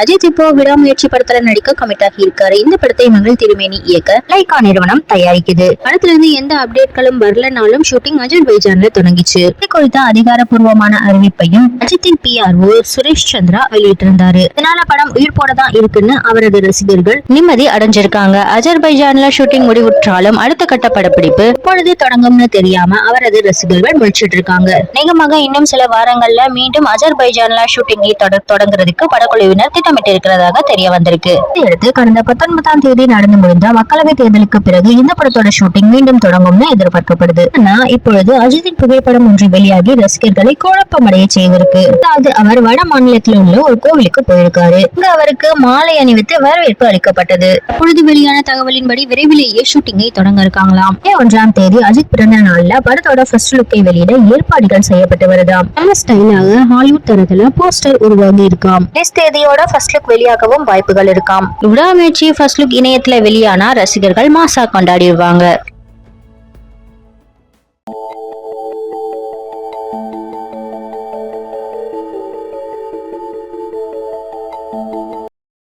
அஜித் இப்போ விடாமுயற்சி படத்துல நடிக்க கமிட் ஆகி இருக்காரு. இந்த படத்தை மகள் திருமேனி இயக்க லைகா நிறுவனம் தயாரிக்குது. படத்துல இருந்து எந்த அப்டேட்களும் வரலனாலும் ஷூட்டிங் அஜர்பைஜான்ல தொடங்கிச்சு. இது குறித்த அதிகாரப்பூர்வமான அறிவிப்பையும் அஜித்தின் PRO சுரேஷ் சந்திரா வெளியிட்டிருந்தாரு. இதனால படம் உயிர் போடதான் இருக்குன்னு அவரது ரசிகர்கள் நிம்மதி அடைஞ்சிருக்காங்க. அஜர்பைஜான்ல ஷூட்டிங் முடிவுற்றாலும் அடுத்த கட்ட படப்பிடிப்பு எப்பொழுது தொடங்கும்னு தெரியாம அவரது ரசிகர்கள் முழிச்சிட்டு இருக்காங்க. நிகமாக இன்னும் சில வாரங்கள்ல மீண்டும் அஜர்பைஜான்ல ஷூட்டிங்கை தொடங்குறதுக்கு படக்குழுவினர் திட்டமிட்டு இருக்கிறதாக தெரிய வந்திருக்கு. இதையடுத்து கடந்த 19ஆம் தேதி நடந்து முடிந்த மக்களவை தேர்தலுக்கு பிறகு இந்த படத்தோட ஷூட்டிங் மீண்டும் தொடங்கும்னு எதிர்பார்க்கப்படுது. ஆனா இப்பொழுது அஜித்தின் புகைப்படம் ஒன்று வெளியாகி ரசிகர்களை குழப்பமடைய செய்திருக்கு. அதாவது அவர் வட மாநிலத்தில் உள்ள ஒரு கோவிலுக்கு போயிருக்காரு. இங்க அவருக்கு மாலை அணிவித்து வரவேற்பு அளிக்கப்பட்டது. அப்பொழுது வெளியான தகவலின்படி விரைவிலேயே ஷூட்டிங்கை தொடங்க இருக்காங்களாம். மே 1ஆம் தேதி அஜித் பிறந்த நாள்ல படத்தோட ஃபர்ஸ்ட் லுக்கை வெளியிட ஏற்பாடுகள் செய்யப்பட்டு வருதாம். நம்ம ஸ்டைலாக ஹாலிவுட் தரத்துல போஸ்டர் உருவாகி இருக்காம். தேதியோட ஃபர்ஸ்ட் லுக் வெளியாகவும் வாய்ப்புகள் இருக்காம். விடாமுயற்சி ஃபர்ஸ்ட் லுக் இணையத்துல வெளியானா ரசிகர்கள் மாசா கொண்டாடிடுவாங்க.